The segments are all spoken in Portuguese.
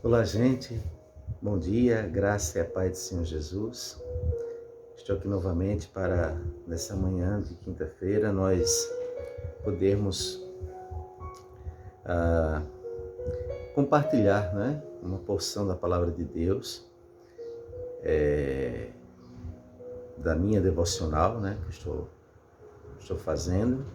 Olá, gente. Bom dia, graça e a paz do Senhor Jesus. Estou aqui novamente para, nessa manhã de quinta-feira, nós podermos ah, compartilhar, uma porção da palavra de Deus, da minha devocional, que estou fazendo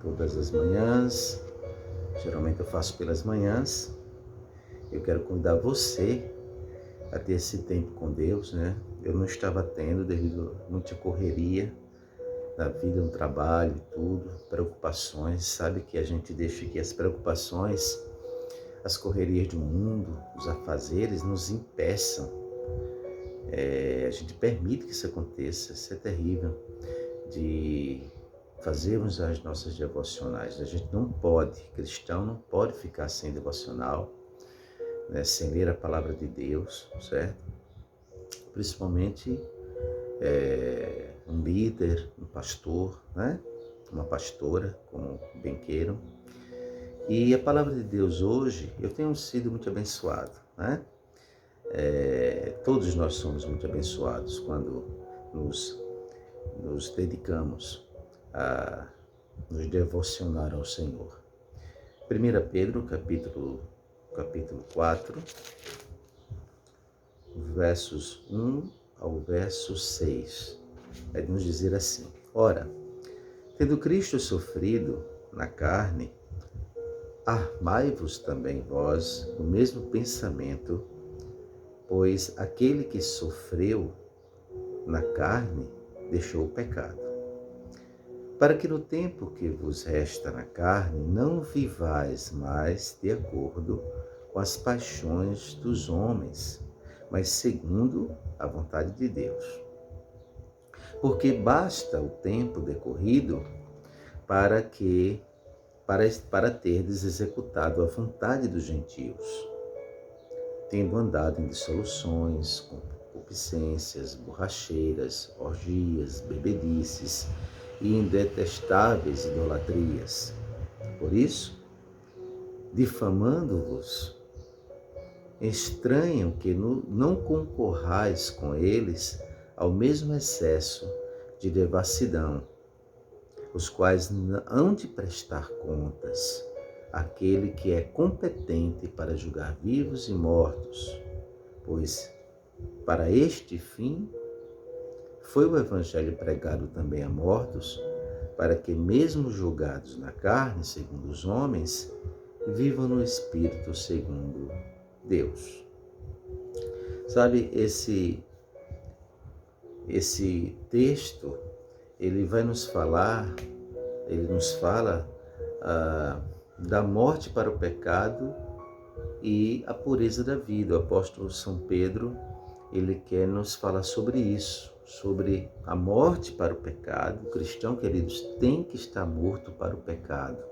todas as manhãs. Geralmente eu faço pelas manhãs. Eu quero convidar você a ter esse tempo com Deus, Eu não estava tendo devido a muita correria da vida, no trabalho e tudo, preocupações. Sabe que a gente deixa que as preocupações, as correrias do mundo, os afazeres nos impeçam. A gente permite que isso aconteça, isso é terrível, de fazermos as nossas devocionais. A gente não pode, cristão não pode ficar sem devocional, sem ler a palavra de Deus, certo? Principalmente um líder, um pastor, uma pastora, como bem queiram. E a palavra de Deus hoje, eu tenho sido muito abençoado, Todos nós somos muito abençoados quando nos dedicamos a nos devocionar ao Senhor. 1 Pedro, capítulo 4, versos 1 ao verso 6, vai nos dizer assim: Ora, tendo Cristo sofrido na carne, armai-vos também vós do mesmo pensamento, pois aquele que sofreu na carne deixou o pecado, para que no tempo que vos resta na carne não vivais mais de acordo com as paixões dos homens, mas segundo a vontade de Deus. Porque basta o tempo decorrido para terdes executado a vontade dos gentios, tendo andado em dissoluções, concupiscências, borracheiras, orgias, bebedices e em detestáveis idolatrias. Por isso, difamando-vos, estranham que não concorrais com eles ao mesmo excesso de devassidão, os quais hão de prestar contas àquele que é competente para julgar vivos e mortos, pois para este fim foi o Evangelho pregado também a mortos, para que mesmo julgados na carne, segundo os homens, vivam no Espírito, segundo Deus. Sabe, esse texto, ele nos fala da morte para o pecado e a pureza da vida. O apóstolo São Pedro, ele quer nos falar sobre isso, sobre a morte para o pecado. O cristão, queridos, tem que estar morto para o pecado.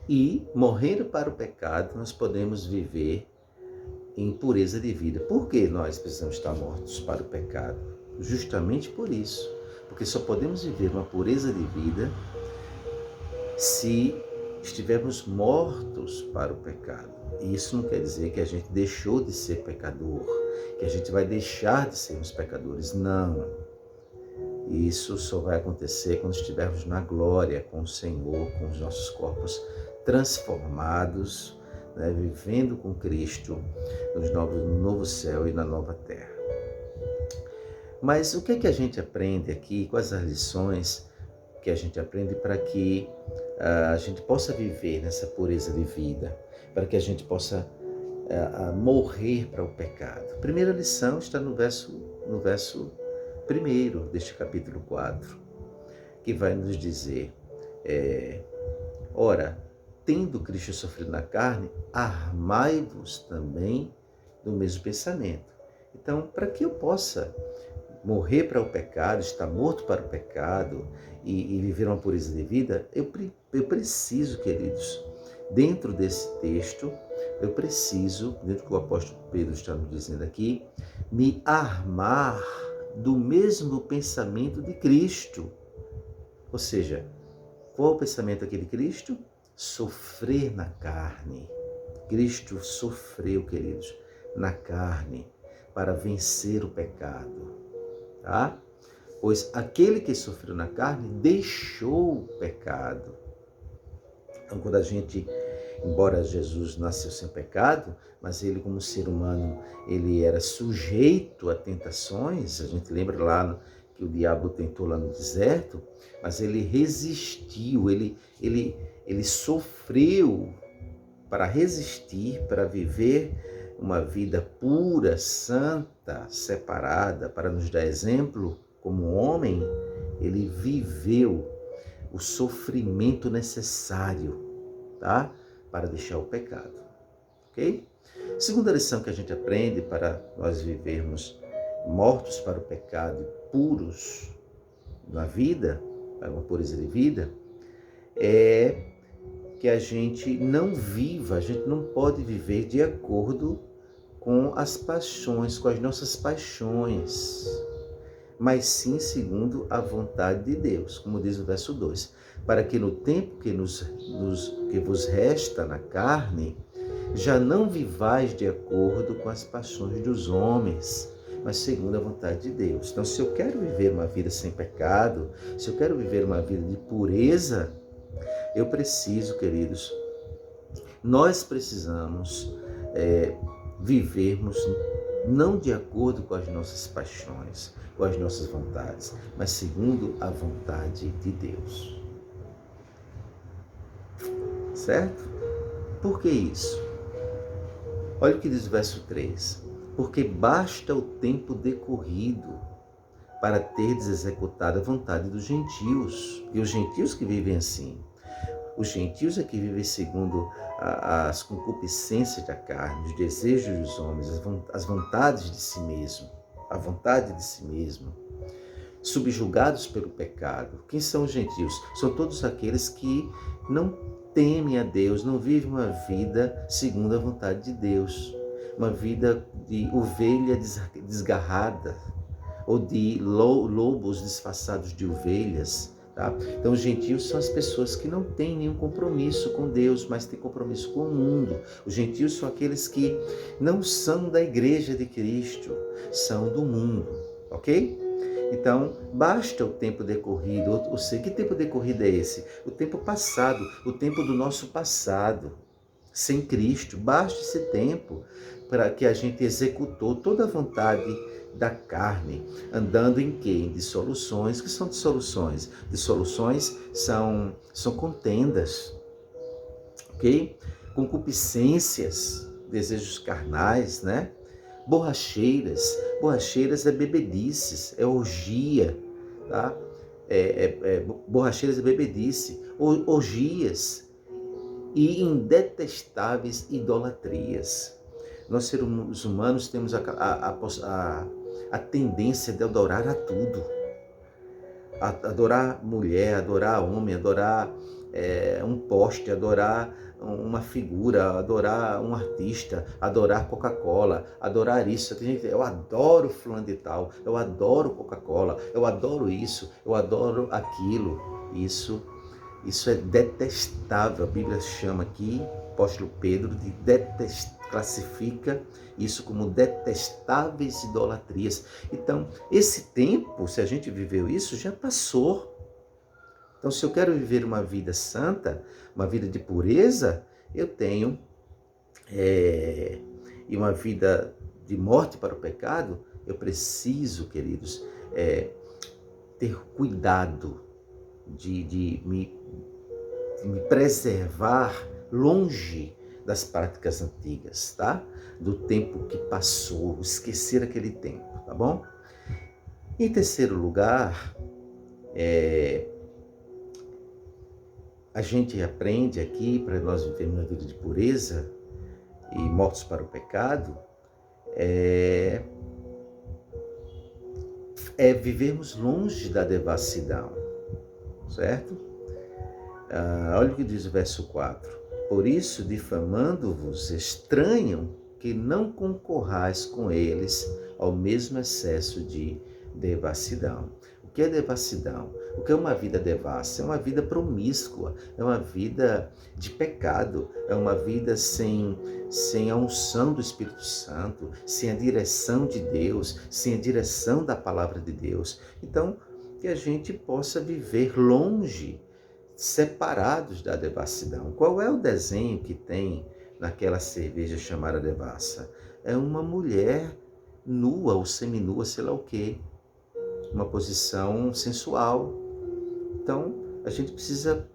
E, morrendo para o pecado, nós podemos viver em pureza de vida. Por que nós precisamos estar mortos para o pecado? Justamente por isso. Porque só podemos viver uma pureza de vida se estivermos mortos para o pecado. E isso não quer dizer que a gente deixou de ser pecador, que a gente vai deixar de sermos pecadores. Não. Isso só vai acontecer quando estivermos na glória com o Senhor, com os nossos corpos transformados, vivendo com Cristo no novo céu e na nova terra. Mas o que é que a gente aprende aqui? Quais as lições que a gente aprende para que a gente possa viver nessa pureza de vida, para que a gente possa morrer para o pecado? A primeira lição está no verso 1 deste capítulo 4, que vai nos dizer: Ora, tendo Cristo sofrido na carne, armai-vos também do mesmo pensamento. Então, para que eu possa morrer para o pecado, estar morto para o pecado e viver uma pureza de vida, eu preciso, queridos, dentro desse texto, dentro do que o apóstolo Pedro está nos dizendo aqui, me armar do mesmo pensamento de Cristo. Ou seja, qual o pensamento aqui de Cristo? Sofrer na carne. Cristo sofreu, queridos. na carne para vencer o pecado, tá? Pois aquele que sofreu na carne deixou o pecado. Então, quando a gente, embora Jesus nasceu sem pecado, mas ele como ser humano, ele era sujeito a tentações. A gente lembra lá que o diabo tentou lá no deserto, mas ele resistiu, ele sofreu para resistir, para viver uma vida pura, santa, separada, para nos dar exemplo como homem. Ele viveu o sofrimento necessário, tá? Para deixar o pecado, ok? Segunda lição que a gente aprende para nós vivermos mortos para o pecado e puros na vida, para uma pureza de vida, é que a gente não pode viver de acordo com as paixões, com as nossas paixões, mas sim segundo a vontade de Deus, como diz o verso 2, para que no tempo que vos resta na carne, já não vivais de acordo com as paixões dos homens, mas segundo a vontade de Deus. Então, se eu quero viver uma vida sem pecado, se eu quero viver uma vida de pureza, eu preciso, queridos, nós precisamos vivermos não de acordo com as nossas paixões, com as nossas vontades, mas segundo a vontade de Deus. Certo? Por que isso? Olha o que diz o verso 3. Porque basta o tempo decorrido para teres executado a vontade dos gentios. E os gentios que vivem assim. Os gentios é que vivem segundo as concupiscências da carne, os desejos dos homens, as vontades de si mesmo, a vontade de si mesmo, subjugados pelo pecado. Quem são os gentios? São todos aqueles que não temem a Deus, não vivem uma vida segundo a vontade de Deus, uma vida de ovelha desgarrada ou de lobos disfarçados de ovelhas. Tá? Então, os gentios são as pessoas que não têm nenhum compromisso com Deus, mas têm compromisso com o mundo. Os gentios são aqueles que não são da igreja de Cristo, são do mundo, ok? Então, basta o tempo decorrido, ou seja, que tempo decorrido é esse? O tempo passado, o tempo do nosso passado, sem Cristo. Basta esse tempo para que a gente executou toda a vontade da carne, andando em quê? Em dissoluções. O que são dissoluções? Dissoluções são contendas, ok? Concupiscências, desejos carnais, né? Borracheiras é bebedices, é orgia, tá? Borracheiras é bebedice, orgias e indetestáveis idolatrias. Nós, seres humanos, temos a tendência de adorar a tudo. Adorar mulher, adorar homem, adorar um poste, adorar uma figura, adorar um artista, adorar Coca-Cola, adorar isso. Eu adoro fulano de tal, eu adoro Coca-Cola, eu adoro isso, eu adoro aquilo. Isso é detestável. A Bíblia chama aqui, o apóstolo Pedro, de classifica isso como detestáveis idolatrias. Então, esse tempo, se a gente viveu isso, já passou. Então, se eu quero viver uma vida santa, uma vida de pureza, eu tenho e uma vida de morte para o pecado, eu preciso, queridos, ter cuidado de me preservar longe das práticas antigas, tá? Do tempo que passou, esquecer aquele tempo, tá bom? Em terceiro lugar, a gente aprende aqui, para nós vivermos uma vida de pureza e mortos para o pecado, vivermos longe da devassidão, certo? Olha o que diz o verso 4. Por isso, difamando-vos, estranham que não concorrais com eles ao mesmo excesso de devassidão. O O que é devassidão? O que é uma vida devassa? É uma vida promíscua, é uma vida de pecado, é uma vida sem a unção do Espírito Santo, sem a direção de Deus, sem a direção da palavra de Deus. Então, que a gente possa viver longe, separados da devassidão. Qual é o desenho que tem naquela cerveja chamada devassa? É uma mulher nua ou seminua, sei lá o quê, uma posição sensual. Então, a gente precisa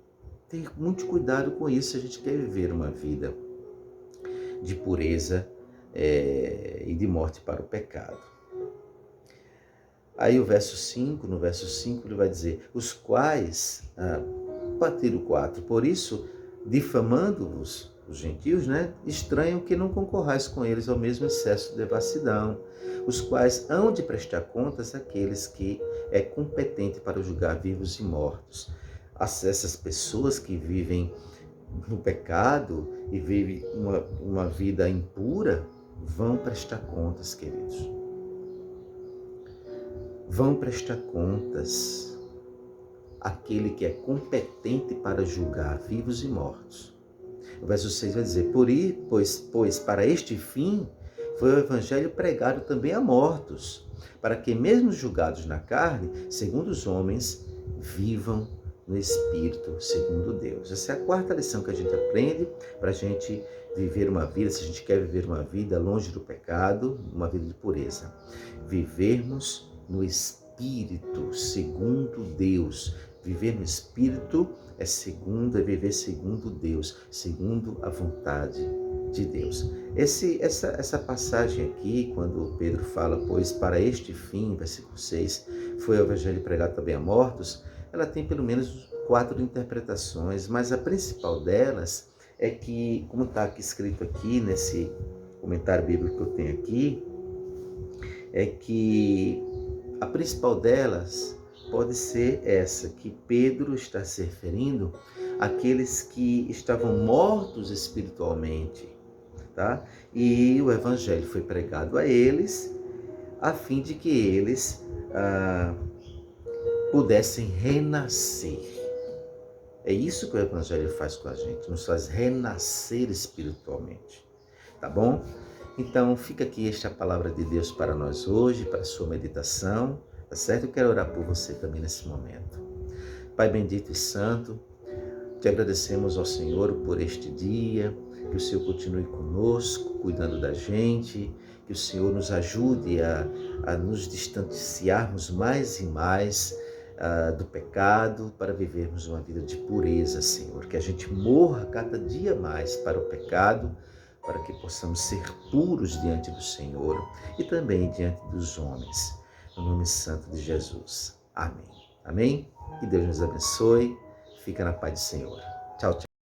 ter muito cuidado com isso se a gente quer viver uma vida de pureza e de morte para o pecado. Aí no verso 5 ele vai dizer, os quais, Tiro 4, por isso, difamando-vos, os gentios, estranham que não concorrais com eles ao mesmo excesso de devassidão, os quais hão de prestar contas àqueles que é competente para julgar vivos e mortos. Essas pessoas que vivem no pecado e vivem uma vida impura, vão prestar contas, queridos. Vão prestar contas àquele que é competente para julgar vivos e mortos. O verso 6 vai dizer, pois para este fim foi o evangelho pregado também a mortos, para que mesmo julgados na carne, segundo os homens, vivam no Espírito, segundo Deus. Essa é a quarta lição que a gente aprende para a gente viver uma vida, se a gente quer viver uma vida longe do pecado, uma vida de pureza. Vivermos no Espírito, segundo Deus. Viver no Espírito é viver segundo Deus, segundo a vontade de Deus. Essa passagem aqui, quando Pedro fala, pois para este fim, versículo 6, foi o evangelho pregado também a mortos, ela tem pelo menos 4 interpretações, mas a principal delas é que, como está aqui escrito aqui nesse comentário bíblico que eu tenho aqui, é que a principal delas pode ser essa, que Pedro está se referindo àqueles que estavam mortos espiritualmente, tá? E o evangelho foi pregado a eles, a fim de que eles pudessem renascer. É isso que o evangelho faz com a gente, nos faz renascer espiritualmente, tá bom? Então, fica aqui esta palavra de Deus para nós hoje, para a sua meditação, tá certo? Eu quero orar por você também nesse momento. Pai bendito e santo, te agradecemos ao Senhor por este dia, que o Senhor continue conosco, cuidando da gente, que o Senhor nos ajude a nos distanciarmos mais e mais do pecado, para vivermos uma vida de pureza, Senhor. Que a gente morra cada dia mais para o pecado, para que possamos ser puros diante do Senhor e também diante dos homens. No nome santo de Jesus. Amém. Amém? Que Deus nos abençoe. Fica na paz do Senhor. Tchau, tchau.